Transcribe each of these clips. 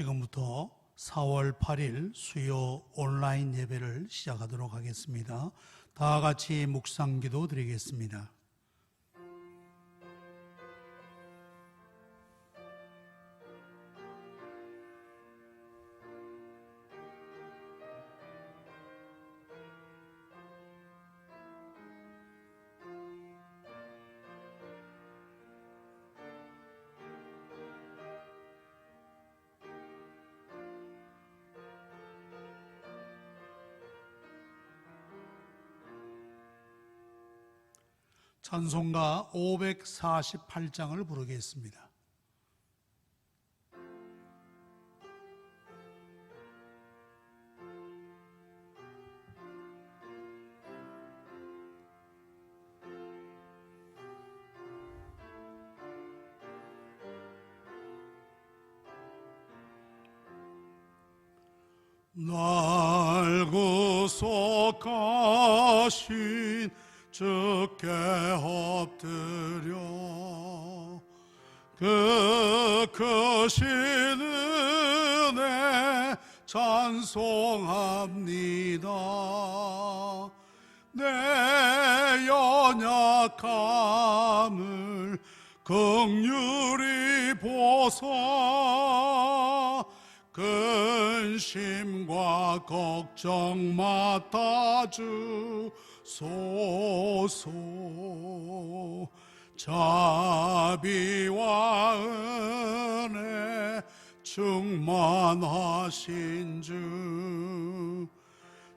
지금부터 4월 8일 수요 온라인 예배를 시작하도록 하겠습니다. 다 같이 묵상기도 드리겠습니다. 찬송가 548장을 부르겠습니다. 날 구속하신 주께 엎드려 그 크신 은혜 찬송합니다. 내 연약함을 긍휼히 보사 근심과 걱정 맡아주 소서. 자비와 은혜 충만하신 주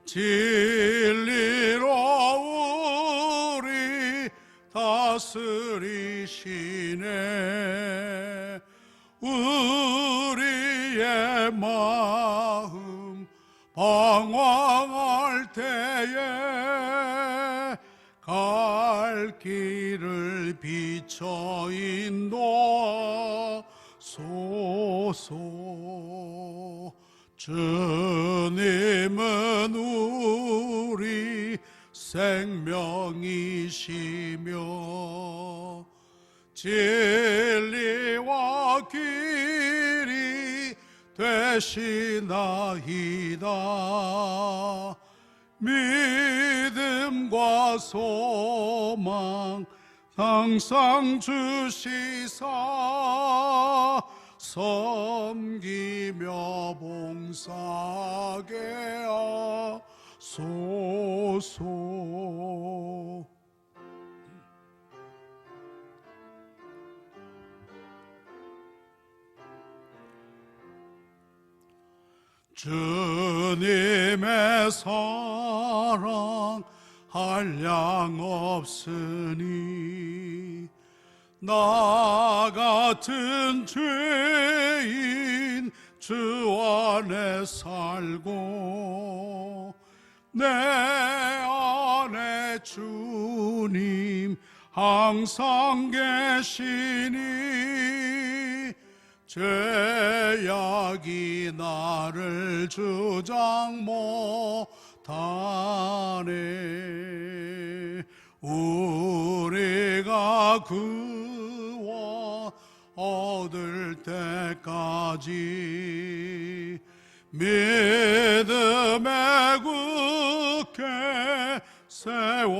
진리로 우리 다스리시네. 우리의 마음 방황할 때에 갈 길을 비춰 인도하소서. 주님은 우리 생명이시며 진리와 길이 되시나이다. 믿음과 소망 항상 주시사 섬기며 봉사하게 하소서. 주님의 사랑 한량 없으니 나 같은 죄인 주 안에 살고 내 안에 주님 항상 계시니 죄악이 나를 주장 못하네. 우리가 구원 얻을 때까지 믿음에 굳게 세워주시고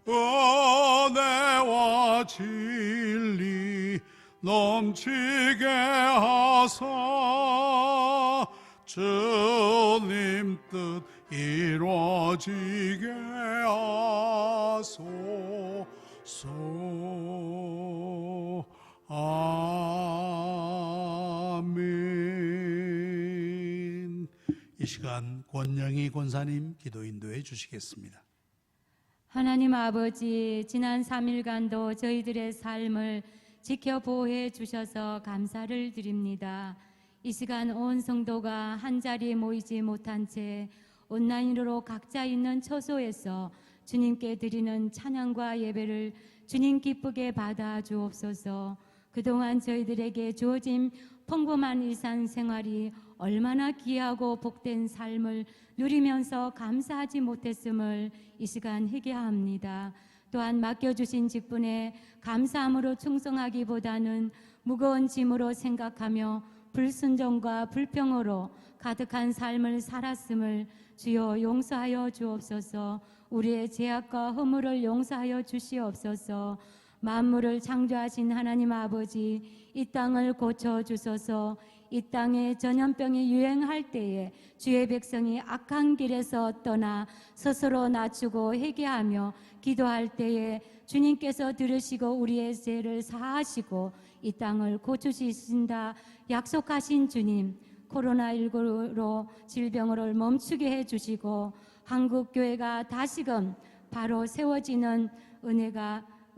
은혜와 진리 넘치게 하사 주님 뜻 이루어지게 하소서. 아멘. 이 시간 권영희 권사님 기도 인도해 주시겠습니다. 하나님 아버지, 지난 3일간도 저희들의 삶을 지켜 보호해 주셔서 감사를 드립니다. 이 시간 온 성도가 한자리에 모이지 못한 채 온라인으로 각자 있는 처소에서 주님께 드리는 찬양과 예배를 주님 기쁘게 받아 주옵소서. 그동안 저희들에게 주어진 평범한 일상생활이 얼마나 귀하고 복된 삶을 누리면서 감사하지 못했음을 이 시간 회개합니다. 또한 맡겨주신 직분에 감사함으로 충성하기보다는 무거운 짐으로 생각하며 불순종과 불평으로 가득한 삶을 살았음을 주여 용서하여 주옵소서. 우리의 죄악과 허물을 용서하여 주시옵소서. 만물을 창조하신 하나님 아버지, 이 땅을 고쳐주소서. 이 땅에 전염병이 유행할 때에 주의 백성이 악한 길에서 떠나 스스로 낮추고 회개하며 기도할 때에 주님께서 들으시고 우리의 죄를 사하시고 이 땅을 고쳐주신다 약속하신 주님, 코로나19로 질병을 멈추게 해주시고 한국교회가 다시금 바로 세워지는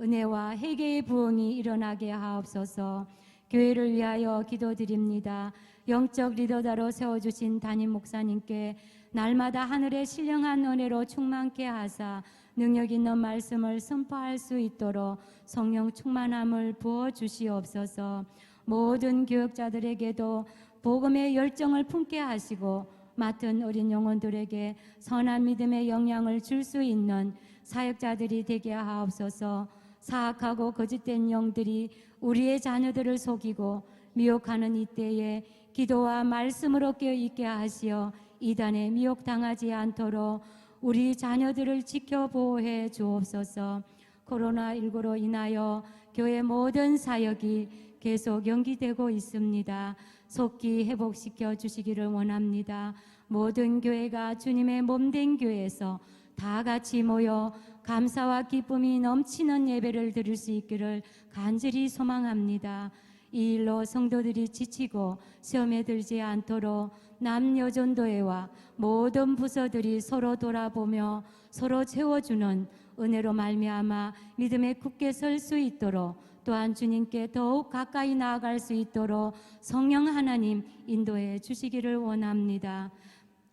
은혜와 회개의 부흥이 일어나게 하옵소서. 교회를 위하여 기도드립니다. 영적 리더다로 세워주신 담임 목사님께 날마다 하늘의 신령한 은혜로 충만케 하사 능력 있는 말씀을 선포할 수 있도록 성령 충만함을 부어주시옵소서. 모든 교역자들에게도 복음의 열정을 품게 하시고 맡은 어린 영혼들에게 선한 믿음의 영향을 줄 수 있는 사역자들이 되게 하옵소서. 사악하고 거짓된 영들이 우리의 자녀들을 속이고 미혹하는 이때에 기도와 말씀으로 깨어있게 하시어 이단에 미혹당하지 않도록 우리 자녀들을 지켜 보호해 주옵소서. 코로나19로 인하여 교회 모든 사역이 계속 연기되고 있습니다. 속히 회복시켜 주시기를 원합니다. 모든 교회가 주님의 몸된 교회에서 다 같이 모여 감사와 기쁨이 넘치는 예배를 드릴 수 있기를 간절히 소망합니다. 이 일로 성도들이 지치고 시험에 들지 않도록 남여전도회와 모든 부서들이 서로 돌아보며 서로 채워주는 은혜로 말미암아 믿음에 굳게 설 수 있도록, 또한 주님께 더욱 가까이 나아갈 수 있도록 성령 하나님 인도해 주시기를 원합니다.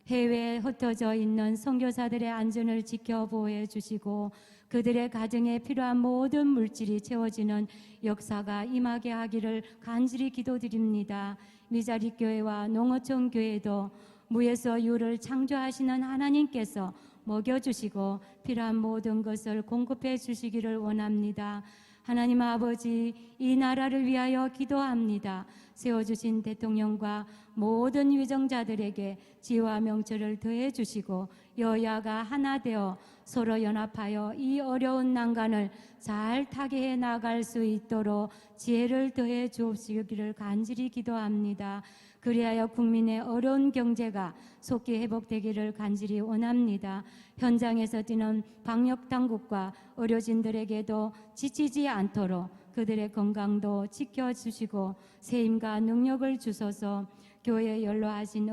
해외에 흩어져 있는 선교사들의 안전을 지켜 보호해 주시고 그들의 가정에 필요한 모든 물질이 채워지는 역사가 임하게 하기를 간절히 기도드립니다. 미자리 교회와 농어촌 교회도 무에서 유를 창조하시는 하나님께서 먹여주시고 필요한 모든 것을 공급해 주시기를 원합니다. 하나님 아버지, 이 나라를 위하여 기도합니다. 세워주신 대통령과 모든 위정자들에게 지혜와 명철을 더해 주시고 여야가 하나 되어 서로 연합하여 이 어려운 난간을 잘 타게 해 나갈 수 있도록 지혜를 더해 주옵시기를 간절히 기도합니다. 그리하여 국민의 어려운 경제가 속히 회복되기를 간절히 원합니다. 현장에서 뛰는 방역당국과 의료진들에게도 지치지 않도록 그들의 건강도 지켜주시고 세임과 능력을 주소서. 교회에 연로하신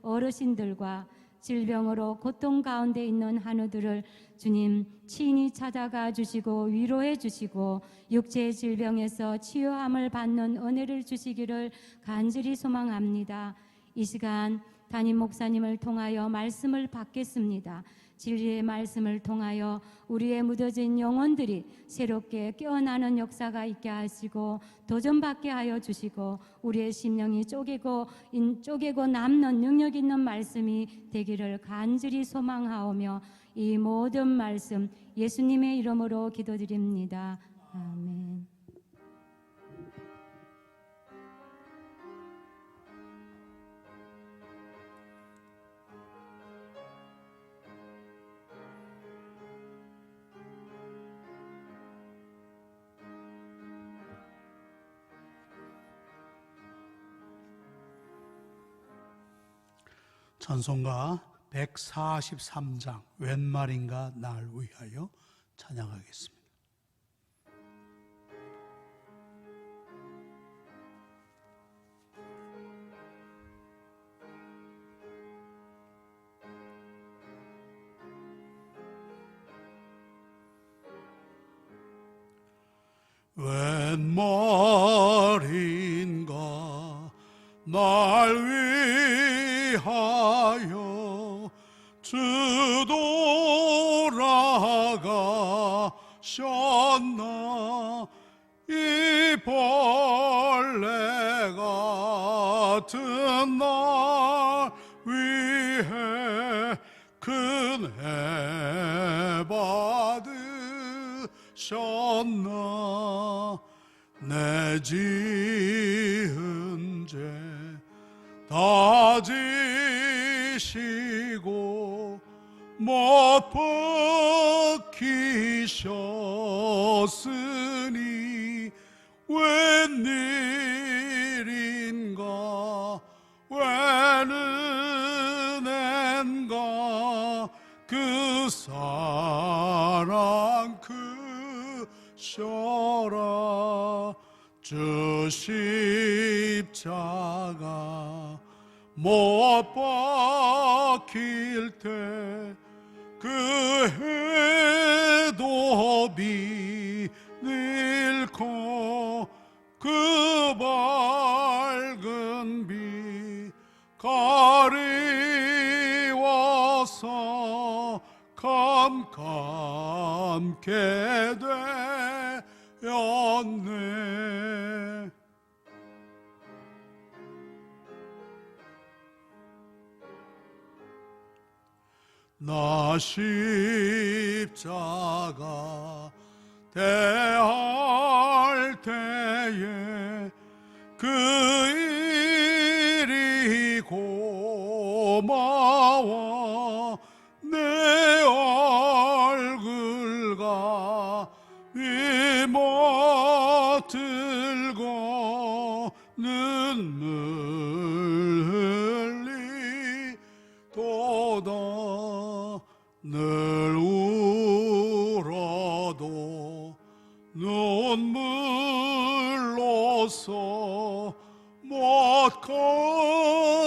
어르신들과 질병으로 고통 가운데 있는 한우들을 주님 친히 찾아가 주시고 위로해 주시고 육체의 질병에서 치유함을 받는 은혜를 주시기를 간절히 소망합니다. 이 시간 담임 목사님을 통하여 말씀을 받겠습니다. 진리의 말씀을 통하여 우리의 묻어진 영혼들이 새롭게 깨어나는 역사가 있게 하시고 도전받게 하여 주시고 우리의 심령이 쪼개고 남는 능력 있는 말씀이 되기를 간절히 소망하오며 이 모든 말씀 예수님의 이름으로 기도드립니다. 아멘. 찬송가 143장 웬 말인가 날 위하여 찬양하겠습니다. 웬 말인가 날 위하여 주 돌아가셨나 이 벌레 같은 날 위해 큰 해 받은 주셨나 내 지은 죄 다 지시고 못 박히셨으니 웬일인가 웬 은혜인가 그 사랑 크셔라 주 십자가 못 박힐 때 그 해도 비닐고 그 밝은 빛 가리워서 감감게 되었네. 나 십자가 대할 때에 그 일이 고마워 내 얼굴과 이못 들고 눈물 흘리도다 늘 울어도 눈물로서 못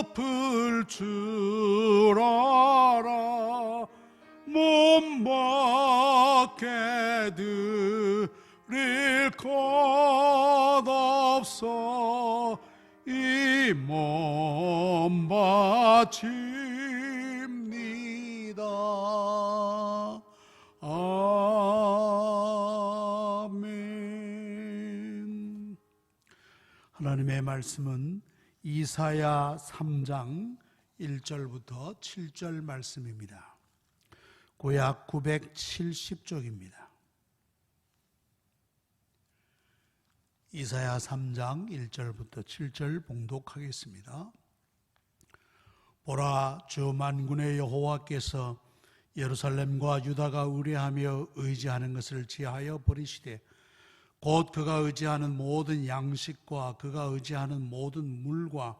갚을 줄 알아 몸밖에 드릴 것 없어 이 몸 바칩니다. 아멘. 하나님의 말씀은 이사야 3장 1절부터 7절 말씀입니다. 구약 970쪽입니다. 이사야 3장 1절부터 7절 봉독하겠습니다. 보라, 주 만군의 여호와께서 예루살렘과 유다가 의뢰하며 의지하는 것을 제하여 버리시되 곧 그가 의지하는 모든 양식과 그가 의지하는 모든 물과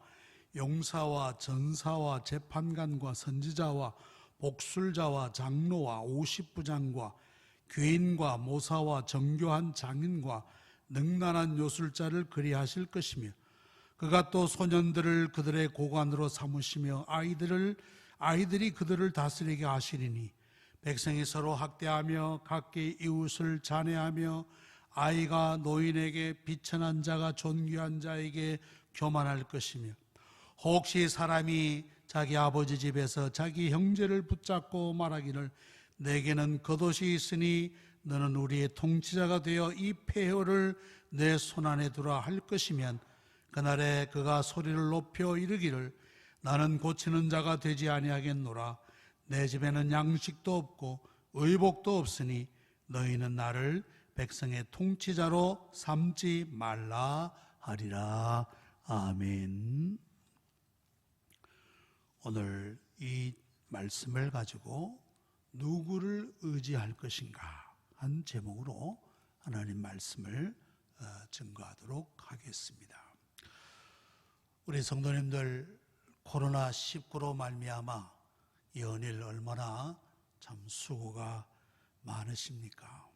용사와 전사와 재판관과 선지자와 복술자와 장로와 50부장과 귀인과 모사와 정교한 장인과 능란한 요술자를 그리하실 것이며 그가 또 소년들을 그들의 고관으로 삼으시며 아이들이 그들을 다스리게 하시리니 백성이 서로 학대하며 각기 이웃을 잔해하며 아이가 노인에게 비천한 자가 존귀한 자에게 교만할 것이며 혹시 사람이 자기 아버지 집에서 자기 형제를 붙잡고 말하기를 내게는 겉옷이 있으니 너는 우리의 통치자가 되어 이 폐허를 내 손안에 두라 할 것이면 그날에 그가 소리를 높여 이르기를 나는 고치는 자가 되지 아니하겠노라. 내 집에는 양식도 없고 의복도 없으니 너희는 나를 백성의 통치자로 삼지 말라 하리라. 아멘. 오늘 이 말씀을 가지고 누구를 의지할 것인가 한 제목으로 하나님 말씀을 증거하도록 하겠습니다. 우리 성도님들 코로나19로 말미암아 이 연일 얼마나 참 수고가 많으십니까?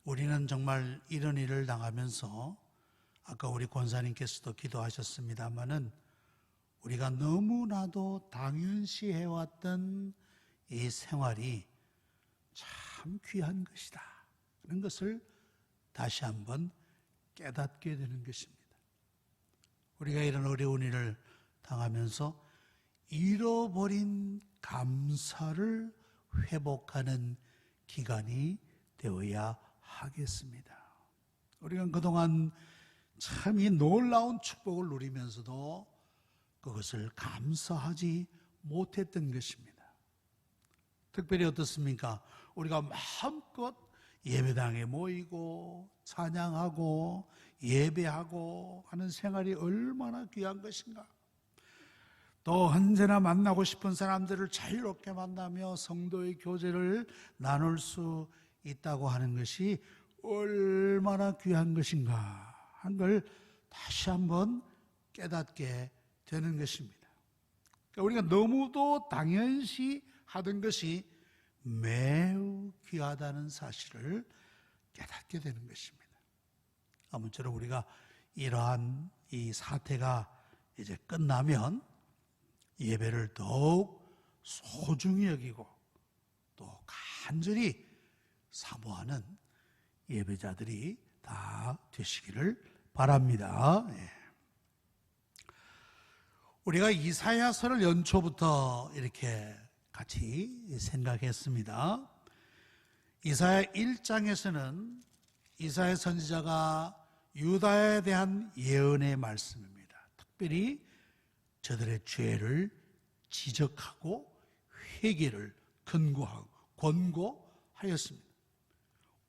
우리는 정말 이런 일을 당하면서 아까 우리 권사님께서도 기도하셨습니다마는 우리가 너무나도 당연시 해왔던 이 생활이 참 귀한 것이다 그런 것을 다시 한번 깨닫게 되는 것입니다. 우리가 이런 어려운 일을 당하면서 잃어버린 감사를 회복하는 기간이 되어야 하겠습니다. 우리가 그동안 참 이 놀라운 축복을 누리면서도 그것을 감사하지 못했던 것입니다. 특별히 어떻습니까? 우리가 마음껏 예배당에 모이고 찬양하고 예배하고 하는 생활이 얼마나 귀한 것인가. 또 언제나 만나고 싶은 사람들을 자유롭게 만나며 성도의 교제를 나눌 수 있다고 하는 것이 얼마나 귀한 것인가 한 걸 다시 한번 깨닫게 되는 것입니다. 그러니까 우리가 너무도 당연시 하던 것이 매우 귀하다는 사실을 깨닫게 되는 것입니다. 아무쪼록 우리가 이러한 이 사태가 이제 끝나면 예배를 더욱 소중히 여기고 또 간절히 사모하는 예배자들이 다 되시기를 바랍니다. 우리가 이사야서를 연초부터 이렇게 같이 생각했습니다. 이사야 1장에서는 이사야 선지자가 유다에 대한 예언의 말씀입니다. 특별히 저들의 죄를 지적하고 회개를 권고하였습니다.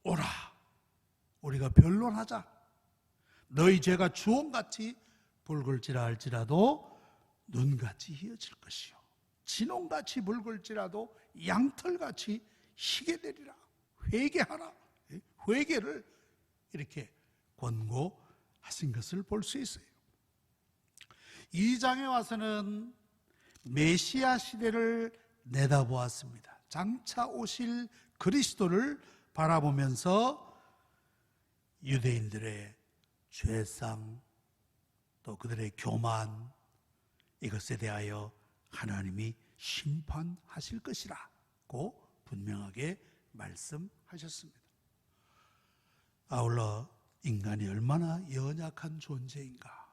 오라, 우리가 변론하자. 너희 죄가 주홍같이 붉을지라 할지라도 눈같이 희어질 것이요 진홍같이 붉을지라도 양털같이 희게 되리라. 회개하라. 회개를 이렇게 권고하신 것을 볼 수 있어요. 2장에 와서는 메시아 시대를 내다보았습니다. 장차 오실 그리스도를 바라보면서 유대인들의 죄상 또 그들의 교만 이것에 대하여 하나님이 심판하실 것이라고 분명하게 말씀하셨습니다. 아울러 인간이 얼마나 연약한 존재인가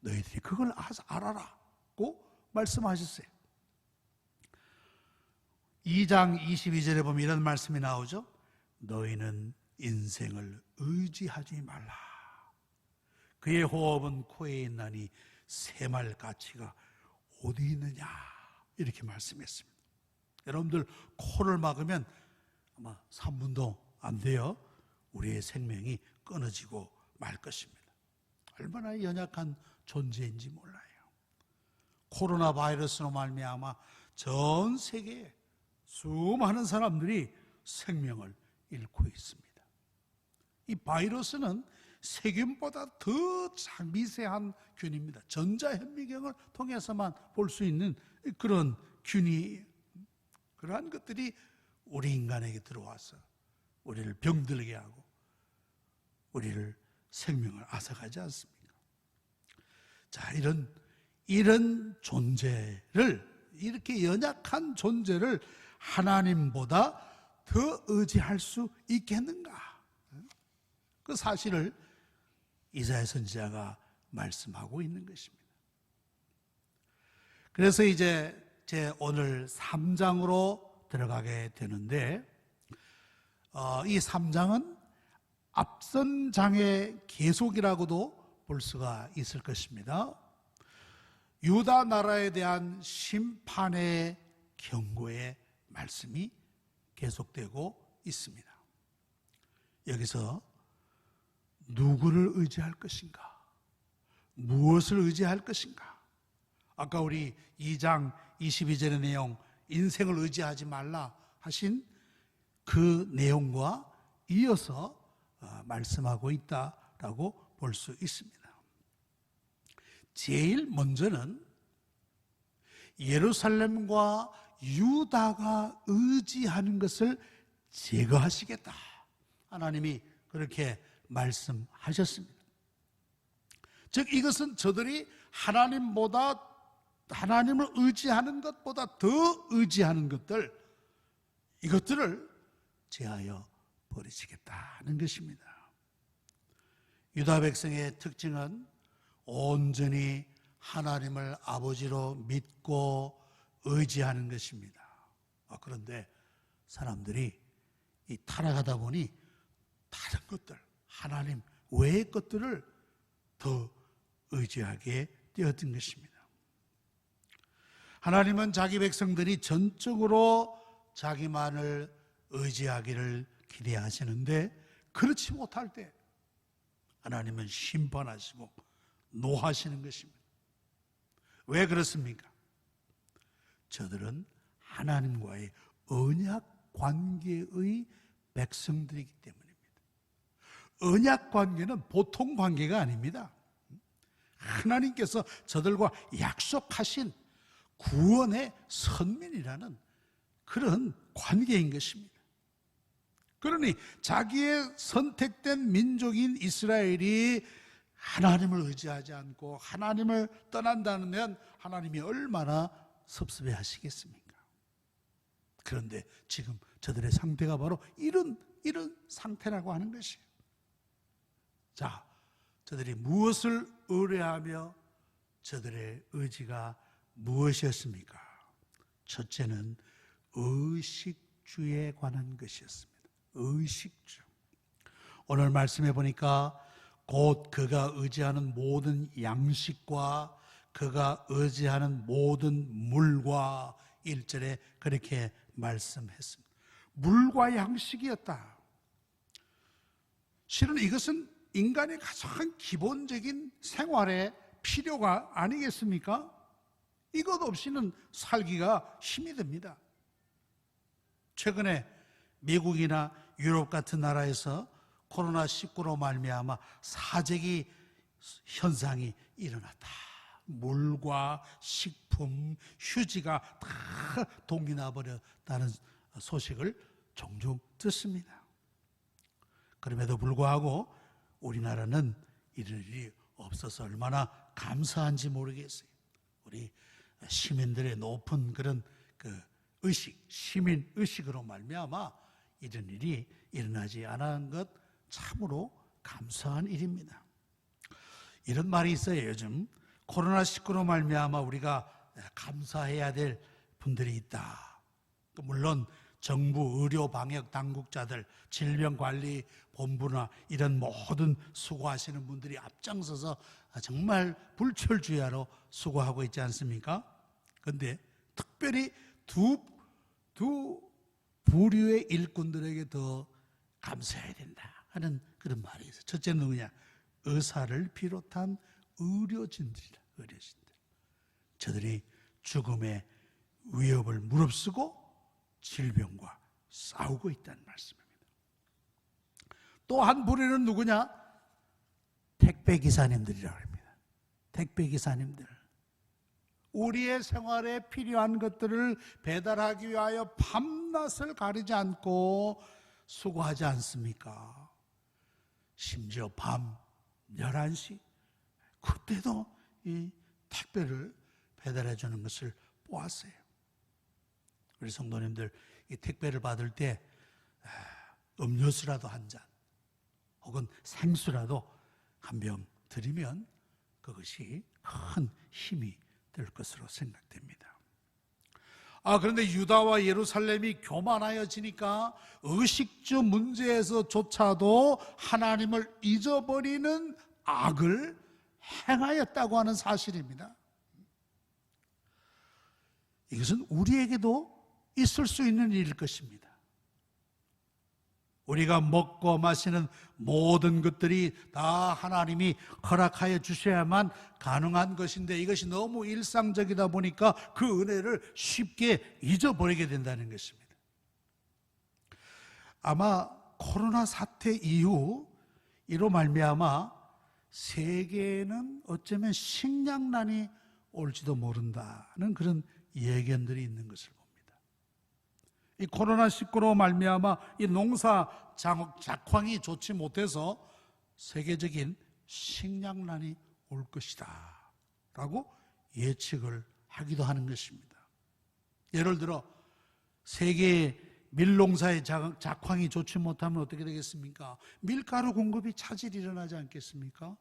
너희들이 그걸 알아라고 말씀하셨어요. 2장 22절에 보면 이런 말씀이 나오죠. 너희는 인생을 의지하지 말라. 그의 호흡은 코에 있나니 새말 가치가 어디 있느냐 이렇게 말씀했습니다. 여러분들 코를 막으면 아마 3분도 안 돼요. 우리의 생명이 끊어지고 말 것입니다. 얼마나 연약한 존재인지 몰라요. 코로나 바이러스로 말미암아 전 세계에 수많은 사람들이 생명을 잃고 있습니다. 이 바이러스는 세균보다 더 미세한 균입니다. 전자현미경을 통해서만 볼 수 있는 그런 균이, 그러한 것들이 우리 인간에게 들어와서 우리를 병들게 하고 우리를 생명을 앗아가지 않습니까? 자, 이런 존재를, 이렇게 연약한 존재를 하나님보다 더 의지할 수 있겠는가? 그 사실을 이사야 선지자가 말씀하고 있는 것입니다. 그래서 이제 제 오늘 3장으로 들어가게 되는데, 이 3장은 앞선 장의 계속이라고도 볼 수가 있을 것입니다. 유다 나라에 대한 심판의 경고의 말씀이 계속되고 있습니다. 여기서 누구를 의지할 것인가? 무엇을 의지할 것인가? 아까 우리 2장 22절의 내용, 인생을 의지하지 말라 하신 그 내용과 이어서 말씀하고 있다라고 볼 수 있습니다. 제일 먼저는 예루살렘과 유다가 의지하는 것을 제거하시겠다. 하나님이 그렇게 말씀하셨습니다. 즉 이것은 저들이 하나님을 의지하는 것보다 더 의지하는 것들, 이것들을 제하여 버리시겠다는 것입니다. 유다 백성의 특징은 온전히 하나님을 아버지로 믿고 의지하는 것입니다. 그런데 사람들이 타락하다 보니 다른 것들, 하나님 외의 것들을 더 의지하게 되었던 것입니다. 하나님은 자기 백성들이 전적으로 자기만을 의지하기를 기대하시는데 그렇지 못할 때 하나님은 심판하시고 노하시는 것입니다. 왜 그렇습니까? 저들은 하나님과의 언약 관계의 백성들이기 때문입니다. 언약 관계는 보통 관계가 아닙니다. 하나님께서 저들과 약속하신 구원의 선민이라는 그런 관계인 것입니다. 그러니 자기의 선택된 민족인 이스라엘이 하나님을 의지하지 않고 하나님을 떠난다면 하나님이 얼마나 섭섭해 하시겠습니까? 그런데 지금 저들의 상태가 바로 이런 상태라고 하는 것이에요. 자, 저들이 무엇을 의뢰하며 저들의 의지가 무엇이었습니까? 첫째는 의식주에 관한 것이었습니다. 의식주. 오늘 말씀해 보니까 곧 그가 의지하는 모든 양식과 그가 의지하는 모든 물과 1절에 그렇게 말씀했습니다. 물과 양식이었다. 실은 이것은 인간의 가장 기본적인 생활의 필요가 아니겠습니까? 이것 없이는 살기가 힘이 듭니다. 최근에 미국이나 유럽 같은 나라에서 코로나19로 말미암아 사재기 현상이 일어났다. 물과 식품, 휴지가 다 동이 나버렸다는 소식을 종종 듣습니다. 그럼에도 불구하고 우리나라는 이런 일이 없어서 얼마나 감사한지 모르겠어요. 우리 시민들의 높은 그런 의식, 시민 의식으로 말미암아 이런 일이 일어나지 않은 것 참으로 감사한 일입니다. 이런 말이 있어요. 요즘 코로나19로 말미암아 우리가 감사해야 될 분들이 있다. 물론 정부, 의료, 방역 당국자들, 질병관리본부나 이런 모든 수고하시는 분들이 앞장서서 정말 불철주야로 수고하고 있지 않습니까? 그런데 특별히 두 부류의 일꾼들에게 더 감사해야 된다 하는 그런 말이 있어요. 첫째는 누구냐? 의사를 비롯한 의료진들이다. 의료진들. 저들이 죽음의 위협을 무릅쓰고 질병과 싸우고 있다는 말씀입니다. 또 한 부류는 누구냐? 택배기사님들이라고 합니다. 택배기사님들. 우리의 생활에 필요한 것들을 배달하기 위하여 밤낮을 가리지 않고 수고하지 않습니까? 심지어 밤 11시 그때도 이 택배를 배달해 주는 것을 보았어요. 우리 성도님들 이 택배를 받을 때 음료수라도 한 잔 혹은 생수라도 한 병 드리면 그것이 큰 힘이 될 것으로 생각됩니다. 그런데 유다와 예루살렘이 교만하여지니까 의식주 문제에서조차도 하나님을 잊어버리는 악을 행하였다고 하는 사실입니다. 이것은 우리에게도 있을 수 있는 일일 것입니다. 우리가 먹고 마시는 모든 것들이 다 하나님이 허락하여 주셔야만 가능한 것인데 이것이 너무 일상적이다 보니까 그 은혜를 쉽게 잊어버리게 된다는 것입니다. 아마 코로나 사태 이후 이로 말미암아 세계에는 어쩌면 식량난이 올지도 모른다는 그런 예견들이 있는 것을 봅니다. 이 코로나19로 말미암아 이 농사 작황이 좋지 못해서 세계적인 식량난이 올 것이다 라고 예측을 하기도 하는 것입니다. 예를 들어 세계의 밀농사의 작황이 좋지 못하면 어떻게 되겠습니까? 밀가루 공급이 차질이 일어나지 않겠습니까?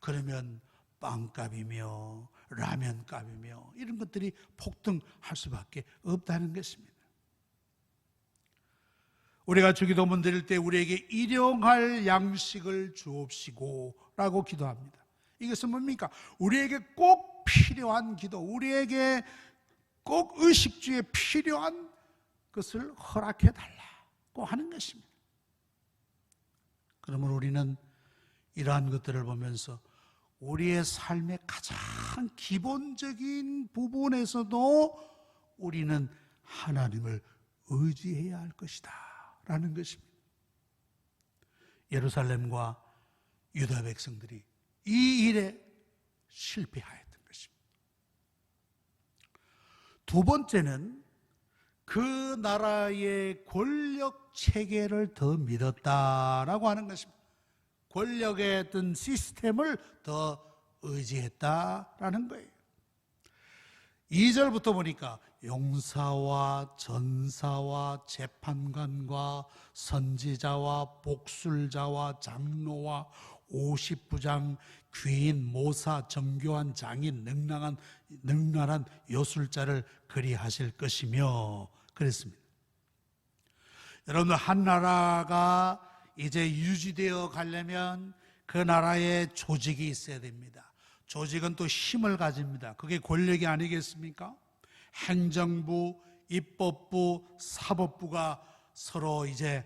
그러면 빵값이며 라면값이며 이런 것들이 폭등할 수밖에 없다는 것입니다. 우리가 주기도문 드릴 때 우리에게 일용할 양식을 주옵시고 라고 기도합니다. 이것은 뭡니까? 우리에게 꼭 필요한 기도, 우리에게 꼭 의식주에 필요한 것을 허락해 달라고 하는 것입니다. 그러면 우리는 이러한 것들을 보면서 우리의 삶의 가장 기본적인 부분에서도 우리는 하나님을 의지해야 할 것이다 라는 것입니다. 예루살렘과 유다 백성들이 이 일에 실패하였던 것입니다. 두 번째는 그 나라의 권력 체계를 더 믿었다라고 하는 것입니다. 권력의 어떤 시스템을 더 의지했다라는 거예요. 2절부터 보니까 용사와 전사와 재판관과 선지자와 복술자와 장로와 50부장, 귀인, 모사, 정교한, 장인, 능란한 요술자를 그리하실 것이며 그랬습니다. 여러분, 한 나라가 이제 유지되어 가려면 그 나라에 조직이 있어야 됩니다. 조직은 또 힘을 가집니다. 그게 권력이 아니겠습니까? 행정부, 입법부, 사법부가 서로 이제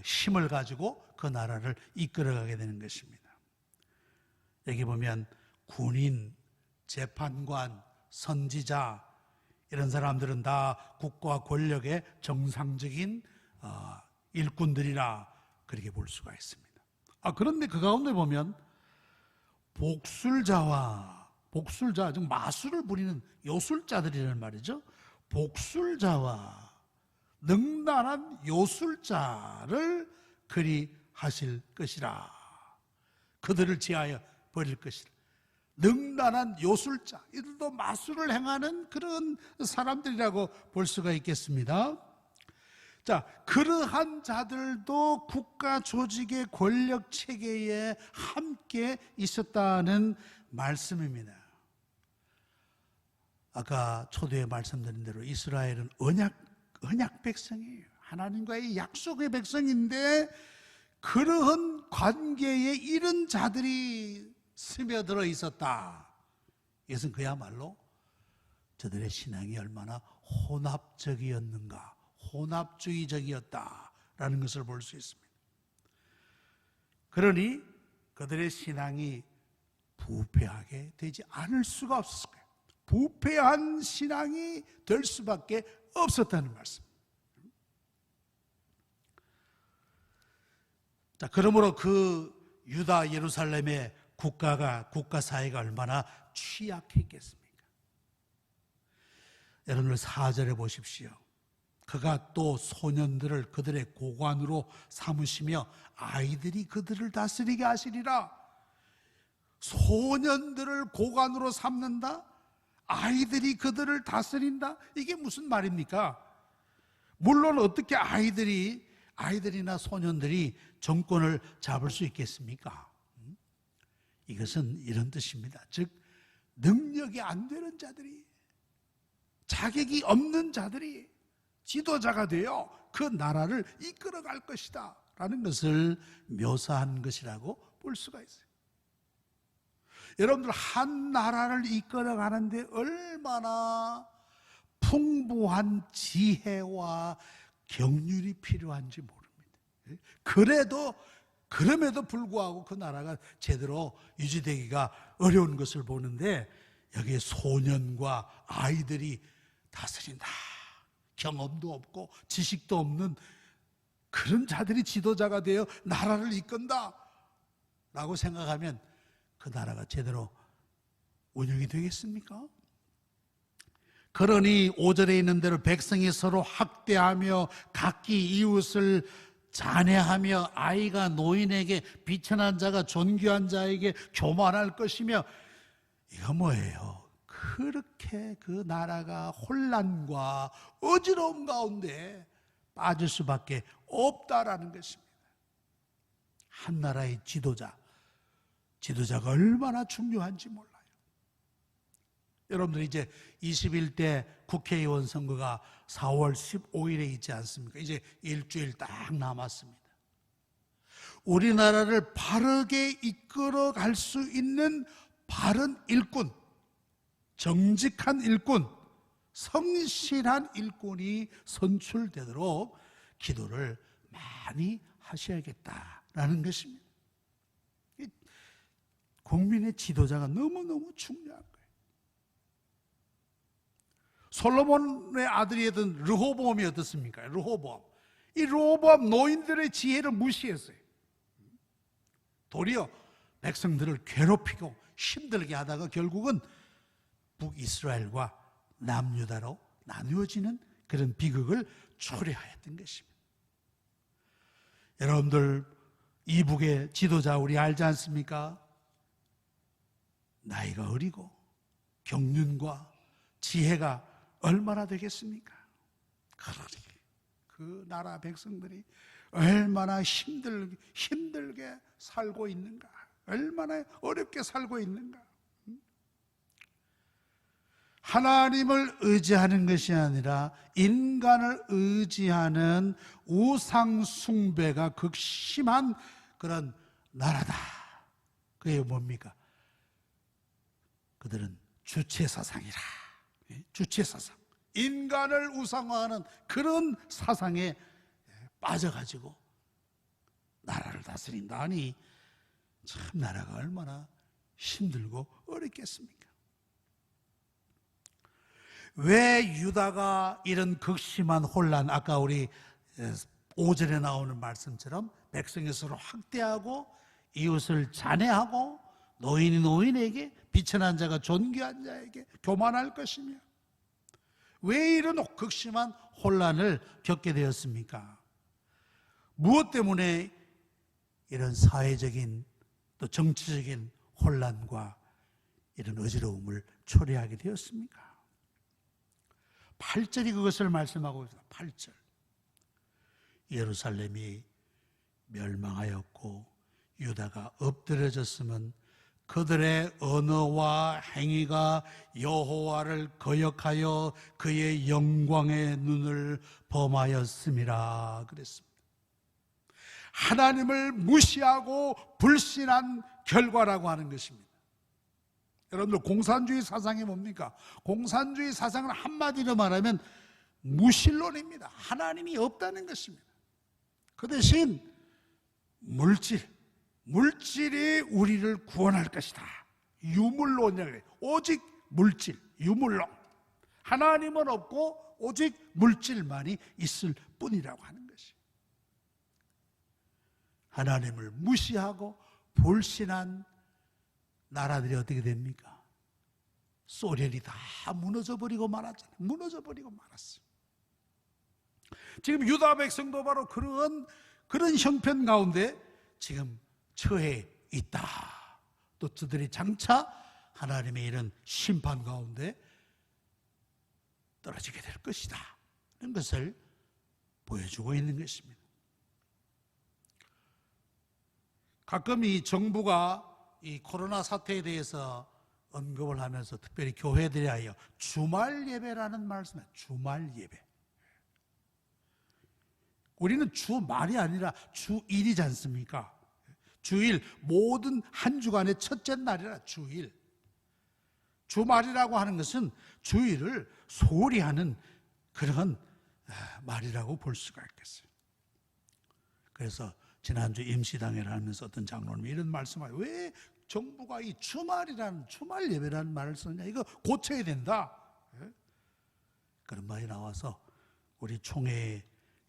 힘을 가지고 그 나라를 이끌어가게 되는 것입니다. 여기 보면 군인, 재판관, 선지자 이런 사람들은 다 국가 권력의 정상적인 일꾼들이라 그렇게 볼 수가 있습니다. 그런데 그 가운데 보면 복술자, 즉 마술을 부리는 요술자들이라는 말이죠. 복술자와 능란한 요술자를 그리하실 것이라. 그들을 제하여 버릴 것이라. 능란한 요술자, 이들도 마술을 행하는 그런 사람들이라고 볼 수가 있겠습니다. 자, 그러한 자들도 국가 조직의 권력 체계에 함께 있었다는 말씀입니다. 아까 초대에 말씀드린 대로 이스라엘은 언약 백성이에요. 하나님과의 약속의 백성인데 그러한 관계에 이런 자들이 스며들어 있었다. 이것은 그야말로 저들의 신앙이 얼마나 혼합적이었는가, 혼합주의적이었다라는 것을 볼 수 있습니다. 그러니 그들의 신앙이 부패하게 되지 않을 수가 없었을 거예요. 부패한 신앙이 될 수밖에 없었다는 말씀. 자, 그러므로 그 유다 예루살렘의 국가 사회가 얼마나 취약했겠습니까? 여러분들 4절에 보십시오. 그가 또 소년들을 그들의 고관으로 삼으시며 아이들이 그들을 다스리게 하시리라. 소년들을 고관으로 삼는다? 아이들이 그들을 다스린다? 이게 무슨 말입니까? 물론 어떻게 아이들이나 소년들이 정권을 잡을 수 있겠습니까? 이것은 이런 뜻입니다. 즉 능력이 안 되는 자들이, 자격이 없는 자들이 지도자가 되어 그 나라를 이끌어갈 것이다 라는 것을 묘사한 것이라고 볼 수가 있어요. 여러분들, 한 나라를 이끌어가는데 얼마나 풍부한 지혜와 경륜이 필요한지 모릅니다. 그럼에도 불구하고 그 나라가 제대로 유지되기가 어려운 것을 보는데 여기에 소년과 아이들이 다스린다. 경험도 없고 지식도 없는 그런 자들이 지도자가 되어 나라를 이끈다 라고 생각하면 그 나라가 제대로 운영이 되겠습니까? 그러니 5절에 있는 대로 백성이 서로 학대하며 각기 이웃을 잔해하며 아이가 노인에게 비천한 자가 존귀한 자에게 교만할 것이며, 이거 뭐예요? 그렇게 그 나라가 혼란과 어지러움 가운데 빠질 수밖에 없다라는 것입니다. 한 나라의 지도자가 얼마나 중요한지 몰라요. 여러분들, 이제 21대 국회의원 선거가 4월 15일에 있지 않습니까? 이제 일주일 딱 남았습니다. 우리나라를 바르게 이끌어 갈 수 있는 바른 일꾼, 정직한 일꾼, 성실한 일꾼이 선출되도록 기도를 많이 하셔야겠다라는 라는 것입니다. 국민의 지도자가 너무너무 중요한 거예요. 솔로몬의 아들이었던 르호보암이 어떻습니까? 르호보암. 이 르호보암 노인들의 지혜를 무시했어요. 도리어 백성들을 괴롭히고 힘들게 하다가 결국은 북이스라엘과 남유다로 나누어지는 그런 비극을 초래하였던 것입니다. 여러분들 이북의 지도자 우리 알지 않습니까? 나이가 어리고 경륜과 지혜가 얼마나 되겠습니까? 그러니 그 나라 백성들이 얼마나 힘들게 살고 있는가, 얼마나 어렵게 살고 있는가. 하나님을 의지하는 것이 아니라 인간을 의지하는 우상 숭배가 극심한 그런 나라다. 그게 뭡니까? 그들은 주체사상이라. 주체사상. 인간을 우상화하는 그런 사상에 빠져가지고 나라를 다스린다니 참 나라가 얼마나 힘들고 어렵겠습니까? 왜 유다가 이런 극심한 혼란, 아까 우리 5절에 나오는 말씀처럼 백성이 서로 학대하고 이웃을 잔해하고 노인이 노인에게 비천한 자가 존귀한 자에게 교만할 것이며 왜 이런 극심한 혼란을 겪게 되었습니까? 무엇 때문에 이런 사회적인 또 정치적인 혼란과 이런 어지러움을 초래하게 되었습니까? 8절이 그것을 말씀하고 있습니다. 8절. 예루살렘이 멸망하였고 유다가 엎드려졌으면 그들의 언어와 행위가 여호와를 거역하여 그의 영광의 눈을 범하였음이라 그랬습니다. 하나님을 무시하고 불신한 결과라고 하는 것입니다. 여러분들 공산주의 사상이 뭡니까? 공산주의 사상은 한마디로 말하면 무신론입니다. 하나님이 없다는 것입니다. 그 대신 물질이 우리를 구원할 것이다. 유물론이라고 해요. 오직 물질, 유물론. 하나님은 없고 오직 물질만이 있을 뿐이라고 하는 것이에요. 하나님을 무시하고 불신한 나라들이 어떻게 됩니까? 소련이 다 무너져버리고 말았잖아요. 무너져버리고 말았어요. 지금 유다 백성도 바로 그런 형편 가운데 지금 처해 있다. 또 저들이 장차 하나님의 이런 심판 가운데 떨어지게 될 것이다. 이런 것을 보여주고 있는 것입니다. 가끔 이 정부가 이 코로나 사태에 대해서 언급을 하면서 특별히 교회들에 하여 주말 예배라는 말씀이에요. 주말 예배. 우리는 주말이 아니라 주일이지 않습니까? 주일, 모든 한 주간의 첫째 날이라 주일. 주말이라고 하는 것은 주일을 소홀히 하는 그런 말이라고 볼 수가 있겠어요. 그래서 지난주 임시당회를 하면서 어떤 장로님이 이런 말씀을 해요. 왜 정부가 이 주말 예배라는 말을 쓰느냐. 이거 고쳐야 된다. 그런 말이 나와서 우리 총회의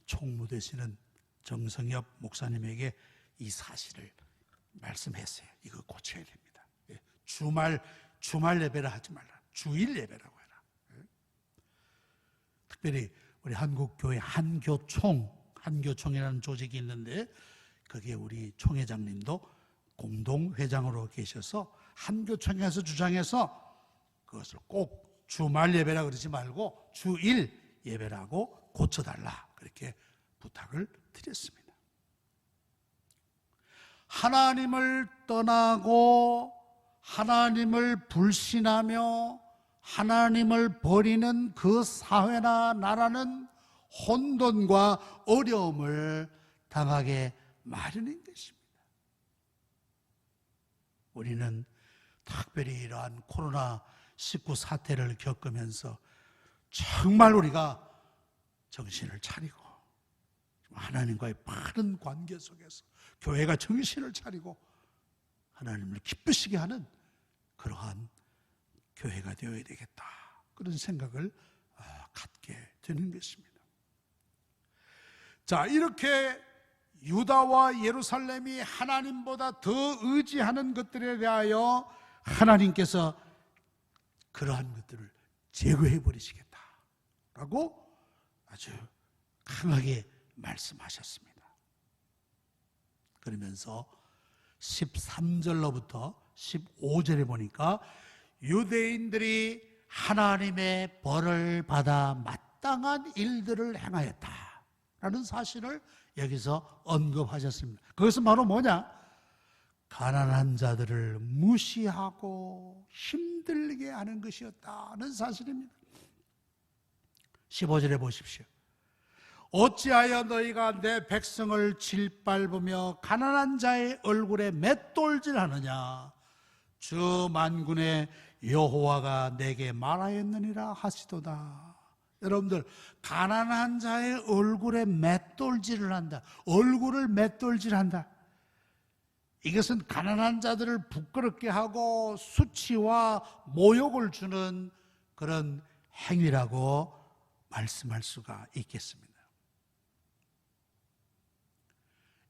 총무 되시는 정성엽 목사님에게 이 사실을 말씀했어요. 이거 고쳐야 됩니다. 주말 예배를 하지 말라. 주일 예배라고 해라. 특별히 우리 한국교회 한교총이라는 조직이 있는데 거기에 우리 총회장님도 공동회장으로 계셔서 한교총에서 주장해서 그것을 꼭 주말 예배라 그러지 말고 주일 예배라고 고쳐달라 그렇게 부탁을 드렸습니다. 하나님을 떠나고 하나님을 불신하며 하나님을 버리는 그 사회나 나라는 혼돈과 어려움을 당하게 마련인 것입니다. 우리는 특별히 이러한 코로나19 사태를 겪으면서 정말 우리가 정신을 차리고 하나님과의 바른 관계 속에서 교회가 정신을 차리고 하나님을 기쁘시게 하는 그러한 교회가 되어야 되겠다, 그런 생각을 갖게 되는 것입니다. 자, 이렇게 유다와 예루살렘이 하나님보다 더 의지하는 것들에 대하여 하나님께서 그러한 것들을 제거해 버리시겠다라고 아주 강하게 말씀하셨습니다. 그러면서 13절로부터 15절에 보니까 유대인들이 하나님의 벌을 받아 마땅한 일들을 행하였다라는 사실을 여기서 언급하셨습니다. 그것은 바로 뭐냐? 가난한 자들을 무시하고 힘들게 하는 것이었다는 사실입니다. 15절에 보십시오. 어찌하여 너희가 내 백성을 짓밟으며 가난한 자의 얼굴에 맷돌질하느냐? 주 만군의 여호와가 내게 말하였느니라 하시도다. 여러분들, 가난한 자의 얼굴에 맷돌질을 한다, 얼굴을 맷돌질한다, 이것은 가난한 자들을 부끄럽게 하고 수치와 모욕을 주는 그런 행위라고 말씀할 수가 있겠습니다.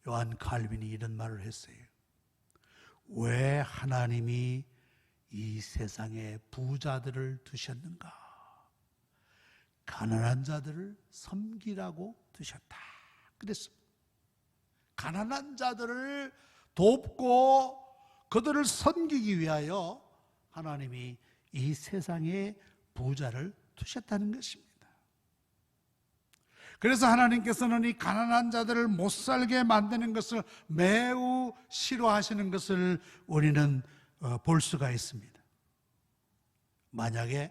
요한 칼빈이 이런 말을 했어요. 왜 하나님이 이 세상에 부자들을 두셨는가? 가난한 자들을 섬기라고 두셨다 그랬습니다. 가난한 자들을 돕고 그들을 섬기기 위하여 하나님이 이 세상에 부자를 두셨다는 것입니다. 그래서 하나님께서는 이 가난한 자들을 못 살게 만드는 것을 매우 싫어하시는 것을 우리는 볼 수가 있습니다. 만약에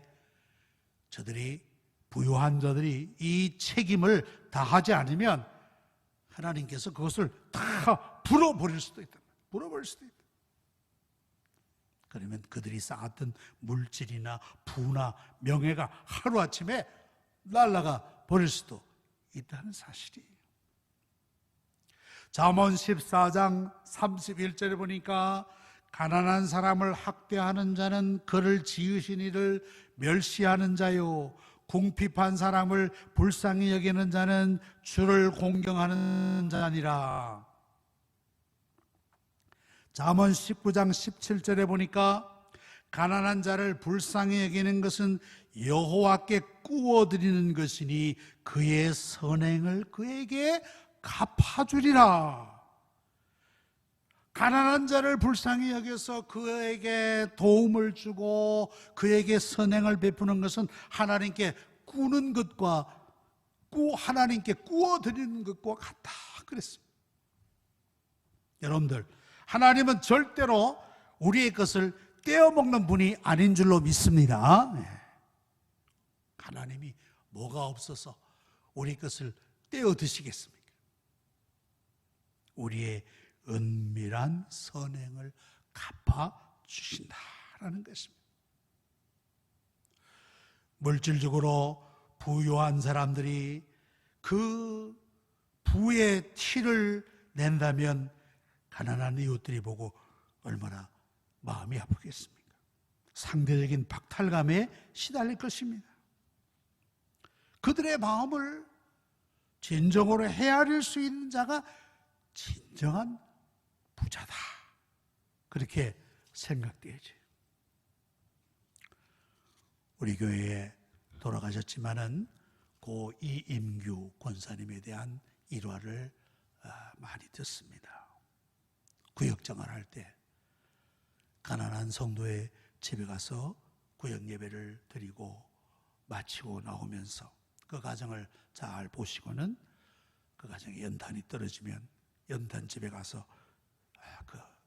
부유한 자들이 이 책임을 다하지 않으면 하나님께서 그것을 다 불어버릴 수도 있다. 불어버릴 수도 있다. 그러면 그들이 쌓았던 물질이나 부나 명예가 하루아침에 날아가 버릴 수도 있다는 사실이에요. 잠언 14장 31절에 보니까 가난한 사람을 학대하는 자는 그를 지으신 이를 멸시하는 자요, 궁핍한 사람을 불쌍히 여기는 자는 주를 공경하는 자니라. 잠언 19장 17절에 보니까 가난한 자를 불쌍히 여기는 것은 여호와께 꾸어드리는 것이니 그의 선행을 그에게 갚아주리라. 가난한 자를 불쌍히 여겨서 그에게 도움을 주고 그에게 선행을 베푸는 것은 하나님께 꾸는 것과 하나님께 꾸어드리는 것과 같다 그랬습니다. 여러분들, 하나님은 절대로 우리의 것을 떼어먹는 분이 아닌 줄로 믿습니다. 하나님이 뭐가 없어서 우리 것을 떼어 드시겠습니까? 우리의 은밀한 선행을 갚아주신다라는 것입니다. 물질적으로 부유한 사람들이 그 부의 티를 낸다면 가난한 이웃들이 보고 얼마나 마음이 아프겠습니까? 상대적인 박탈감에 시달릴 것입니다. 그들의 마음을 진정으로 헤아릴 수 있는 자가 진정한 부자다, 그렇게 생각되어져요. 우리 교회에 돌아가셨지만은 고 이임규 권사님에 대한 일화를 많이 듣습니다. 구역생활할 때 가난한 성도의 집에 가서 구역 예배를 드리고 마치고 나오면서 그 가정을 잘 보시고는 그 가정에 연탄이 떨어지면 연탄 집에 가서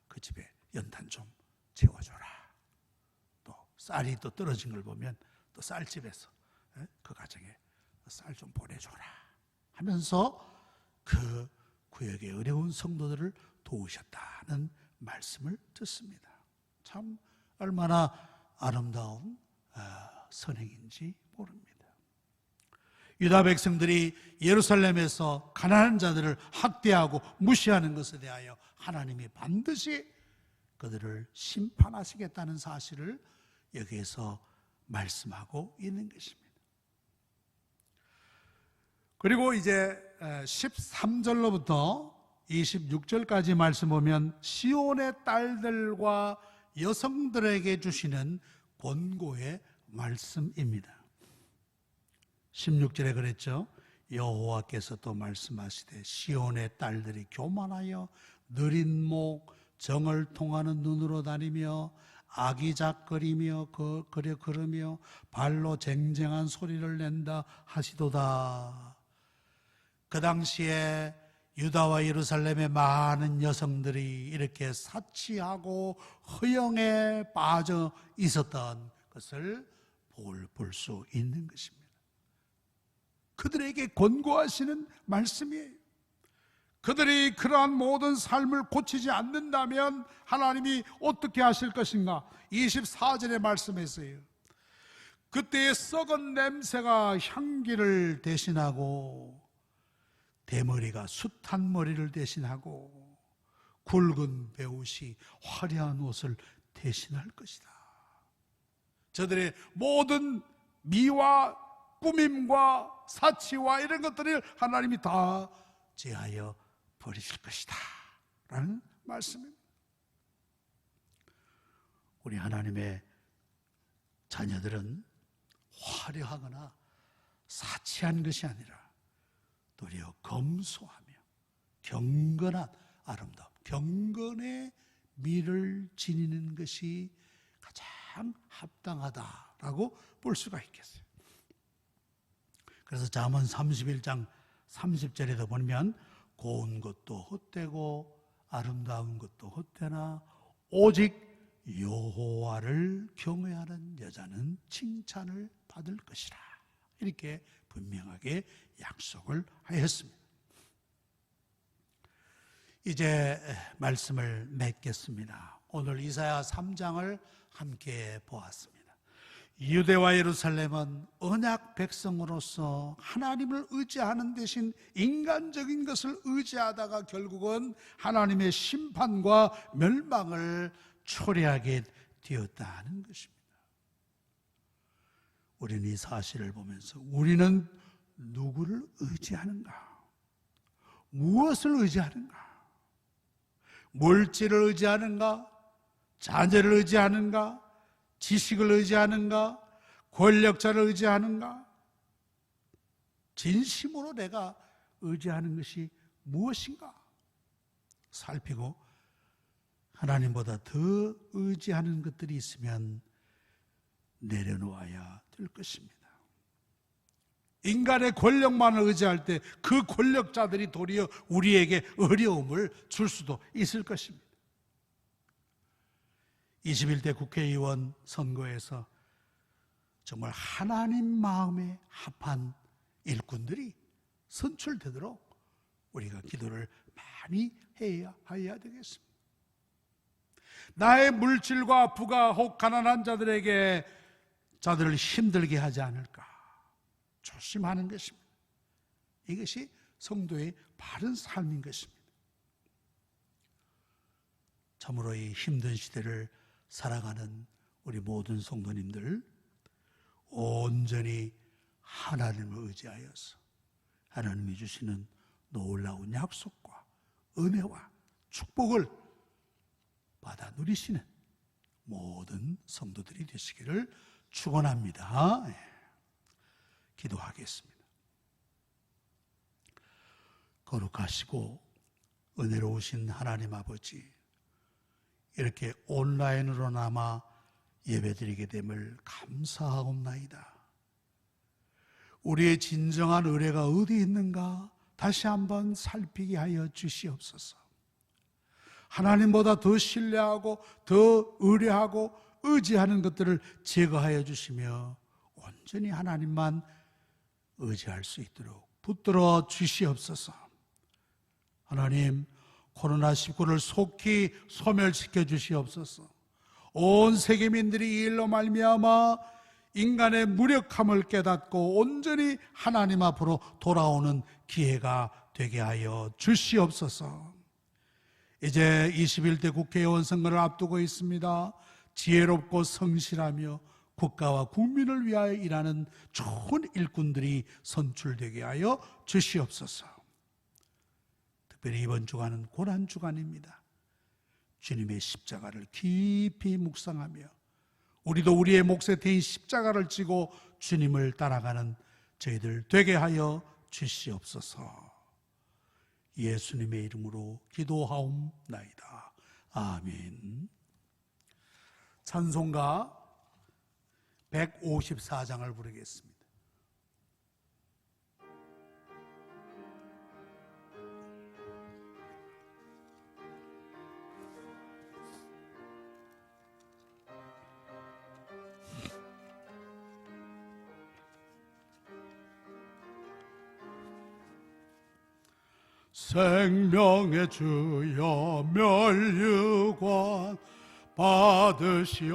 그 집에 연탄 좀 채워줘라. 또 쌀이 또 떨어진 걸 보면 또 쌀집에서 그 가정에 쌀 좀 보내줘라 하면서 그 구역의 어려운 성도들을 도우셨다는 말씀을 듣습니다. 참 얼마나 아름다운 선행인지 모릅니다. 유다 백성들이 예루살렘에서 가난한 자들을 학대하고 무시하는 것에 대하여 하나님이 반드시 그들을 심판하시겠다는 사실을 여기에서 말씀하고 있는 것입니다. 그리고 이제 13절로부터 26절까지 말씀 보면 시온의 딸들과 여성들에게 주시는 권고의 말씀입니다. 16절에 그랬죠. 여호와께서 또 말씀하시되 시온의 딸들이 교만하여 느린 목 정을 통하는 눈으로 다니며 아기작거리며 걸으며 발로 쟁쟁한 소리를 낸다 하시도다. 그 당시에 유다와 예루살렘의 많은 여성들이 이렇게 사치하고 허영에 빠져 있었던 것을 볼 수 있는 것입니다. 그들에게 권고하시는 말씀이에요. 그들이 그러한 모든 삶을 고치지 않는다면 하나님이 어떻게 하실 것인가? 24절에 말씀했어요. 그때의 썩은 냄새가 향기를 대신하고 대머리가 숱한 머리를 대신하고 굵은 베옷이 화려한 옷을 대신할 것이다. 저들의 모든 미와 꾸밈과 사치와 이런 것들을 하나님이 다 제하여 버리실 것이다 라는 말씀입니다. 우리 하나님의 자녀들은 화려하거나 사치한 것이 아니라 도리어 검소하며 경건한 아름다움, 경건의 미를 지니는 것이 가장 합당하다라고 볼 수가 있겠어요. 그래서 잠언 31장 30절에도 보면 고운 것도 헛되고 아름다운 것도 헛되나 오직 여호와를 경외하는 여자는 칭찬을 받을 것이라, 이렇게 분명하게 약속을 하였습니다. 이제 말씀을 맺겠습니다. 오늘 이사야 3장을 함께 보았습니다. 유대와 예루살렘은 언약 백성으로서 하나님을 의지하는 대신 인간적인 것을 의지하다가 결국은 하나님의 심판과 멸망을 초래하게 되었다는 것입니다. 우리는 이 사실을 보면서 우리는 누구를 의지하는가? 무엇을 의지하는가? 물질을 의지하는가? 자녀를 의지하는가? 지식을 의지하는가? 권력자를 의지하는가? 진심으로 내가 의지하는 것이 무엇인가? 살피고 하나님보다 더 의지하는 것들이 있으면 내려놓아야 될 것입니다. 인간의 권력만을 의지할 때 그 권력자들이 도리어 우리에게 어려움을 줄 수도 있을 것입니다. 21대 국회의원 선거에서 정말 하나님 마음에 합한 일꾼들이 선출되도록 우리가 기도를 많이 해야 되겠습니다. 나의 물질과 부가 혹 가난한 자들을 힘들게 하지 않을까 조심하는 것입니다. 이것이 성도의 바른 삶인 것입니다. 참으로 이 힘든 시대를 살아가는 우리 모든 성도님들 온전히 하나님을 의지하여서 하나님이 주시는 놀라운 약속과 은혜와 축복을 받아 누리시는 모든 성도들이 되시기를 축원합니다. 기도하겠습니다. 거룩하시고 은혜로우신 하나님 아버지, 이렇게 온라인으로나마 예배드리게 됨을 감사하옵나이다. 우리의 진정한 의뢰가 어디 있는가 다시 한번 살피게 하여 주시옵소서. 하나님보다 더 신뢰하고 더 의뢰하고 의지하는 것들을 제거하여 주시며 온전히 하나님만 의지할 수 있도록 붙들어 주시옵소서. 하나님, 코로나19를 속히 소멸시켜 주시옵소서. 온 세계민들이 이 일로 말미암아 인간의 무력함을 깨닫고 온전히 하나님 앞으로 돌아오는 기회가 되게 하여 주시옵소서. 이제 21대 국회의원 선거를 앞두고 있습니다. 지혜롭고 성실하며 국가와 국민을 위하여 일하는 좋은 일꾼들이 선출되게 하여 주시옵소서. 특별히 이번 주간은 고난주간입니다. 주님의 십자가를 깊이 묵상하며 우리도 우리의 몫에 대인 십자가를 지고 주님을 따라가는 저희들 되게 하여 주시옵소서. 예수님의 이름으로 기도하옵나이다. 아멘. 찬송가 154장을 부르겠습니다. 생명의 주여 멸류관 받으시옵소서.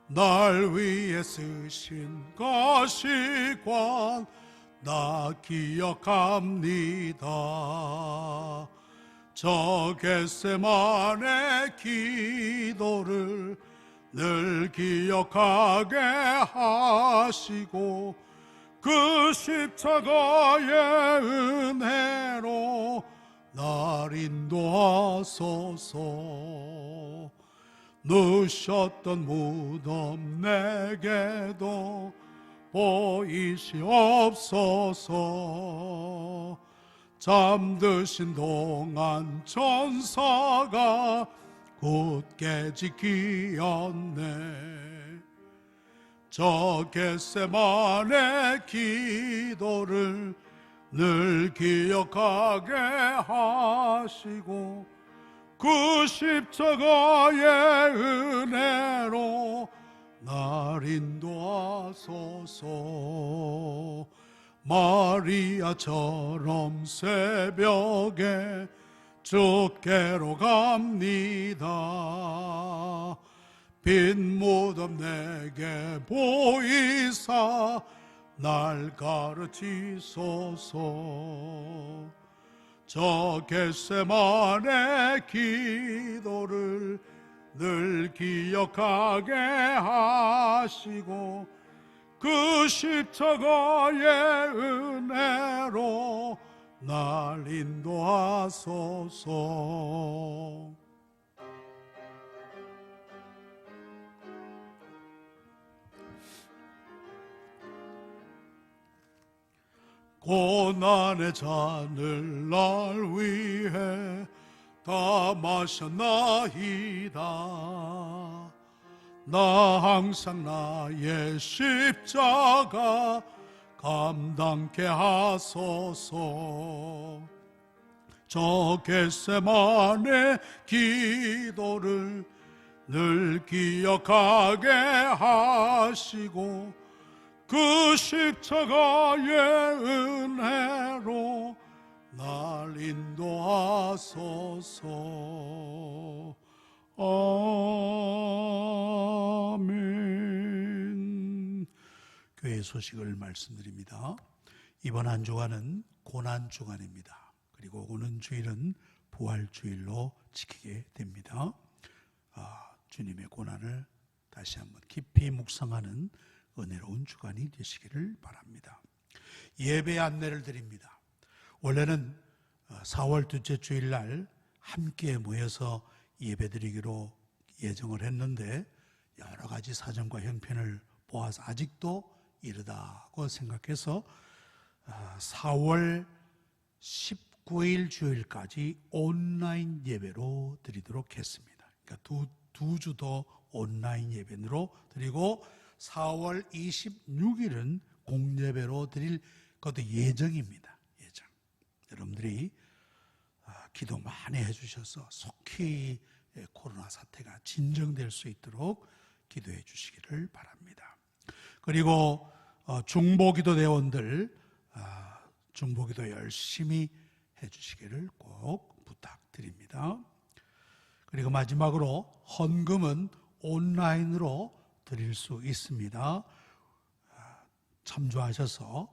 날 위해 쓰신 가시관 나 기억합니다. 저 겟세마네 기도를 늘 기억하게 하시고 그 십자가의 은혜로 날 인도하소서. 누셨던 무덤 내게도 보이시옵소서. 잠드신 동안 천사가 굳게 지키었네. 저 겟세마네 기도를 늘 기억하게 하시고 그 십자가의 은혜로 날 인도하소서. 마리아처럼 새벽에 주께로 갑니다. 빈 무덤 내게 보이사 날 가르치소서. 저 겟세마네 기도를 늘 기억하게 하시고 그 십자가의 은혜로 날 인도하소서. 고난의 잔을 날 위해 다 마셨나이다. 나 항상 나의 십자가 감당케 하소서. 저 겟세마네 기도를 늘 기억하게 하시고 그 십자가의 은혜로 날 인도하소서. 아멘. 교회 소식을 말씀드립니다. 이번 한 주간은 고난주간입니다. 그리고 오는 주일은 부활주일로 지키게 됩니다. 주님의 고난을 다시 한번 깊이 묵상하는 은혜로운 주간이 되시기를 바랍니다. 예배 안내를 드립니다. 원래는 4월 둘째 주일날 함께 모여서 예배드리기로 예정을 했는데 여러 가지 사정과 형편을 보아서 아직도 이르다고 생각해서 4월 19일 주일까지 온라인 예배로 드리도록 했습니다. 그러니까 두 주 더 온라인 예배로 드리고 4월 26일은 공예배로 드릴 것도 예정입니다. 예정. 여러분들이 기도 많이 해주셔서 속히 코로나 사태가 진정될 수 있도록 기도해 주시기를 바랍니다. 그리고 중보기도 대원들 중보기도 열심히 해주시기를 꼭 부탁드립니다. 그리고 마지막으로 헌금은 온라인으로 드릴 수 있습니다. 참조하셔서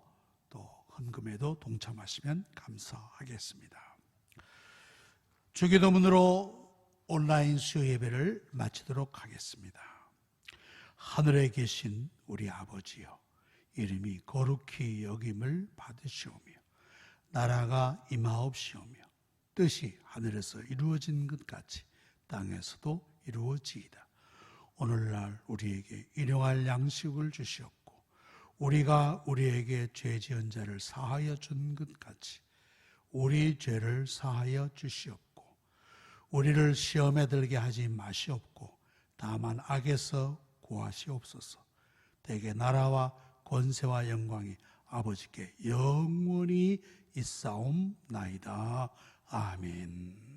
또 헌금에도 동참하시면 감사하겠습니다. 주기도문으로 온라인 수요 예배를 마치도록 하겠습니다. 하늘에 계신 우리 아버지여, 이름이 거룩히 여김을 받으시오며 나라가 임하옵시오며 뜻이 하늘에서 이루어진 것 같이 땅에서도 이루어지이다. 오늘날 우리에게 일용할 양식을 주시옵고 우리가 우리에게 죄 지은 자를 사하여 준 것 같이 우리 죄를 사하여 주시옵고 우리를 시험에 들게 하지 마시옵고 다만 악에서 구하시옵소서. 대개 나라와 권세와 영광이 아버지께 영원히 있사옵나이다. 아멘.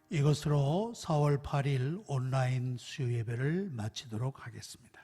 이것으로 4월 8일 온라인 수요 예배를 마치도록 하겠습니다.